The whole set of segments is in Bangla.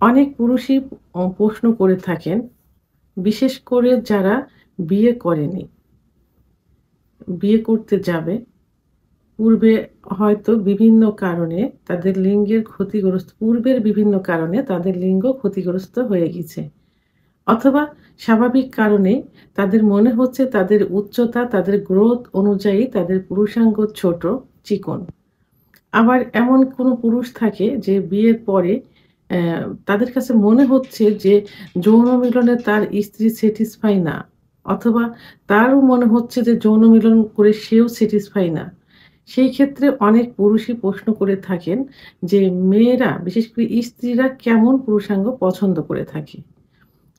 অনেক পুরুষই প্রশ্ন করে থাকেন, বিশেষ করে যারা বিয়ে করেনি, বিয়ে করতে যাবে। পূর্বে হয়তো বিভিন্ন কারণে তাদের লিঙ্গের ক্ষতিগ্রস্ত পূর্বের বিভিন্ন কারণে তাদের লিঙ্গ ক্ষতিগ্রস্ত হয়ে গেছে। অথবা স্বাভাবিক কারণেই তাদের মনে হচ্ছে তাদের উচ্চতা, তাদের গ্রোথ অনুযায়ী তাদের পুরুষাঙ্গ ছোট, চিকন। আবার এমন কোনো পুরুষ থাকে যে বিয়ের পরে তাদের কাছে মনে হচ্ছে যে যৌন মিলনে তার স্ত্রী স্যাটিসফাই না। অথবা তারও মনে হচ্ছে যে যৌন মিলন করে সেও স্যাটিসফাই না। সেই ক্ষেত্রে অনেক পুরুষই প্রশ্ন করে থাকেন যে মেয়েরা বিশেষ করে স্ত্রীরা কেমন পুরুষাঙ্গ পছন্দ করে থাকে?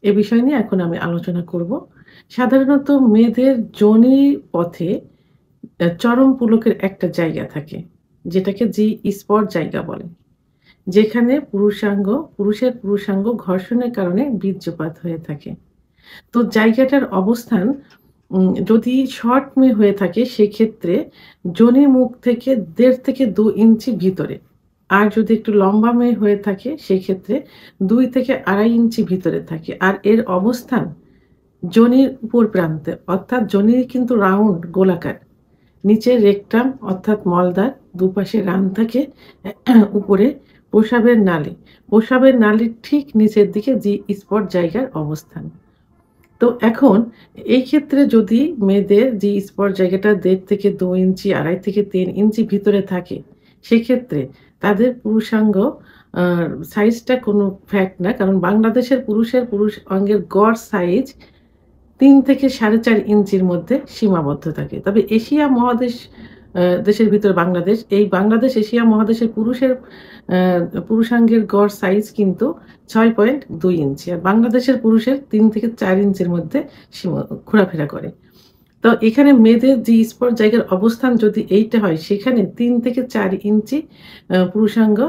এ বিষয় নিয়ে এখন আমি আলোচনা করব। সাধারণত মেয়েদের যোনি পথে চরম পুলকের একটা জায়গা থাকে, যেটাকে জি স্পট জায়গা বলে। যেখানে পুরুষের পুরুষাঙ্গ ঘর্ষণের কারণে বীর্যপাত হয়ে থাকে। তো জায়গাটার অবস্থান যদি শর্ট মেয়ে হয়ে থাকে সেক্ষেত্রে যোনির মুখ থেকে ১.৫ থেকে ২ ইঞ্চি ভিতরে। আর যদি একটু লম্বা মেয়ে হয়ে থাকে সেক্ষেত্রে ২ থেকে ২.৫ ইঞ্চি ভিতরে থাকে। আর এর অবস্থান যোনির উপর প্রান্তে, অর্থাৎ যোনি কিন্তু রাউন্ড গোলাকার। নিচে রেকটাম অর্থাৎ মলদ্বার, দুপাশে রান থাকে, উপরে প্রস্রাবের নালী। প্রস্রাবের নালীর ঠিক নিচের দিকে জি স্পট জায়গার অবস্থান। তো এখন এই ক্ষেত্রে যদি মেয়েদের জি স্পট জায়গাটা ১.৫ থেকে ২ ইঞ্চি, ২.৫ থেকে ৩ ইঞ্চি ভিতরে থাকে, সেক্ষেত্রে তাদের পুরুষাঙ্গ আ সাইজটা কোনো ফ্যাক্ট না। কারণ বাংলাদেশের পুরুষ অঙ্গের গড় সাইজ ৩ থেকে ৪.৫ ইঞ্চির মধ্যে সীমাবদ্ধ থাকে। তবে এশিয়া মহাদেশ দেশের ভিতরে বাংলাদেশ, এই বাংলাদেশ এশিয়া মহাদেশের আ পুরুষাঙ্গের গড় সাইজ কিন্তু ৬.২ ইঞ্চি। আর বাংলাদেশের পুরুষের ৩ থেকে ৪ ইঞ্চির মধ্যে ঘোরাফেরা করে। তো এখানে মেয়েদের জি স্পট জায়গার অবস্থান যদি এইটা হয়, সেখানে ৩ থেকে ৪ ইঞ্চি পুরুষাঙ্গ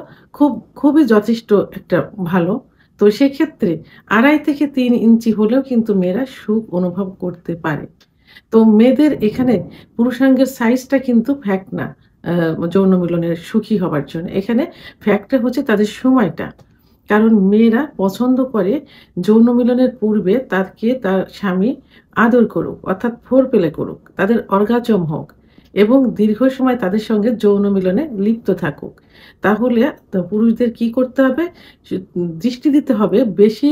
খুবই যথেষ্ট একটা ভালো। তো সেক্ষেত্রে ২.৫ থেকে ৩ ইঞ্চি হলেও কিন্তু মেয়েরা সুখ অনুভব করতে পারে। তো মেয়েদের এখানে পুরুষাঙ্গের সাইজটা কিন্তু ফ্যাক্ট না আ যৌন মিলনের সুখী হবার জন্য। এখানে ফ্যাক্টটা হচ্ছে তাদের সময়টা। কারণ মেয়েরা পছন্দ করে যৌন মিলনের পূর্বে তাকে তার স্বামী আদর করুক, অর্থাৎ ফোরপ্লে করুক, তাদের অর্গাজম হোক এবং দীর্ঘ সময় তাদের সঙ্গে যৌন মিলনে লিপ্ত থাকুক। তাহলে পুরুষদের কি করতে হবে? দৃষ্টি দিতে হবে, বেশি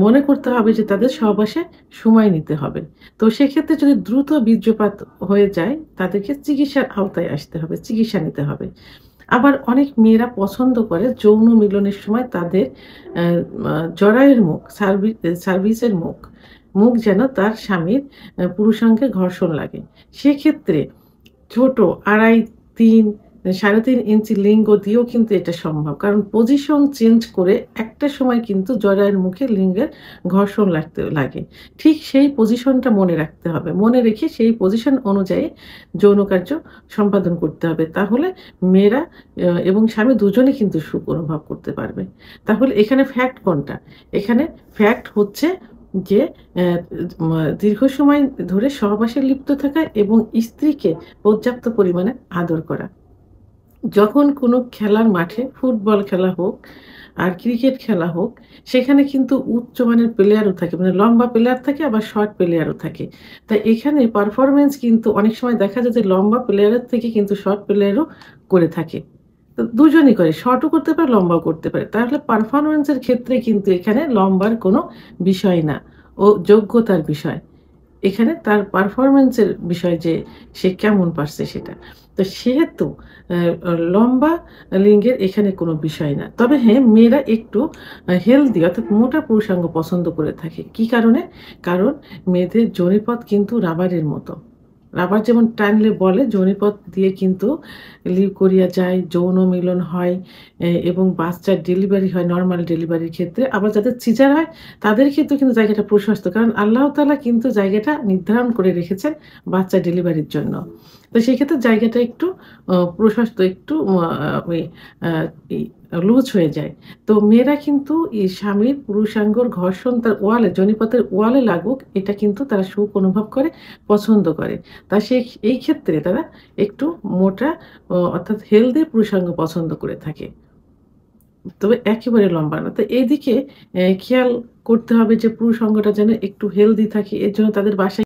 মনে করতে হবে যে তাদের সহবাসে সময় নিতে হবে। তো সেক্ষেত্রে যদি দ্রুত বীর্যপাত হয়ে যায়, তাদেরকে চিকিৎসার আওতায় আসতে হবে, চিকিৎসা নিতে হবে। আবার অনেক মেয়েরা পছন্দ করে যৌন মিলনের সময় তাদের অ্যা মা জরায়ুর মুখ, সার্ভিসের মুখ যেন তার স্বামীর পুরুষাঙ্গে ঘর্ষণ লাগে। সেক্ষেত্রে ছোট ২.৫, ৩, ৩.৫ ইঞ্চি লিঙ্গ দিয়েও কিন্তু এটা সম্ভব। কারণ পজিশন চেঞ্জ করে একটা সময় কিন্তু জরায়ুর মুখে লিঙ্গের ঘর্ষণ লাগতে লাগে। ঠিক সেই পজিশনটা মনে রাখতে হবে। মনে রেখে সেই পজিশন অনুযায়ী যৌন কার্য সম্পাদন করতে হবে। তাহলে মেয়েরা এবং স্বামী দুজনেই কিন্তু সুখ অনুভব করতে পারবে। তাহলে এখানে ফ্যাক্ট কোনটা? এখানে ফ্যাক্ট হচ্ছে যে দীর্ঘ সময় ধরে সহবাসে লিপ্ত থাকা এবং স্ত্রীকে পর্যাপ্ত পরিমাণে আদর করা। যখন কোনো খেলার মাঠে ফুটবল খেলা হোক আর ক্রিকেট খেলা হোক, সেখানে কিন্তু উচ্চমানের প্লেয়ারও থাকে। মানে লম্বা প্লেয়ার থাকে, আবার শর্ট প্লেয়ারও থাকে। তাই এখানে পারফরম্যান্স কিন্তু অনেক সময় দেখা যায় যে লম্বা প্লেয়ারের থেকে কিন্তু শর্ট প্লেয়ারও করে থাকে। তো দুজনই করে। শর্টও করতে পারে, লম্বাও করতে পারে। তাহলে পারফরম্যান্স এর ক্ষেত্রে কিন্তু এখানে লম্বার কোনো বিষয় না। ও যোগ্যতার বিষয়। এখানে তার পারফরম্যান্স এর বিষয় যে সে কেমন পারছে সেটা। তো সেহেতু লম্বা লিঙ্গের এখানে কোনো বিষয় না। তবে হ্যাঁ, মেয়েরা একটু হেলথি অর্থাৎ মোটা পুরুষাঙ্গ পছন্দ করে থাকে। কি কারণে? কারণ মেয়েদের যোনিপথ কিন্তু রাবারের মতো। রাবার যেমন টানলে বলে, যোনিপথ দিয়ে কিন্তু লিউকোরিয়া যায়, যৌন মিলন হয় এবং বাচ্চার ডেলিভারি হয় নরমাল ডেলিভারির ক্ষেত্রে। আবার যাদের সিজার হয় তাদের ক্ষেত্রেও কিন্তু জায়গাটা প্রশস্ত। কারণ আল্লাহ তাআলা কিন্তু জায়গাটা নির্ধারণ করে রেখেছেন বাচ্চা ডেলিভারির জন্য। তো সেক্ষেত্রে জায়গাটা একটু প্রশস্ত, একটু ওই আ ই লুজ হয়ে যায়। তো মেয়েরা কিন্তু স্বামীর পুরুষাঙ্গর ঘর্ষণ তার ওয়ালে, যোনিপথের ওয়ালে লাগুক, এটা কিন্তু তারা সুখ অনুভব করে, পছন্দ করে। এই ক্ষেত্রে তারা একটু মোটা অর্থাৎ হেলথি পুরুষাঙ্গ পছন্দ করে থাকে। তবে একেবারে লম্বা না। তো এইদিকে খেয়াল করতে হবে যে পুরুষ অঙ্গটা যেন একটু হেলদি থাকে। এর জন্য তাদের বাসায়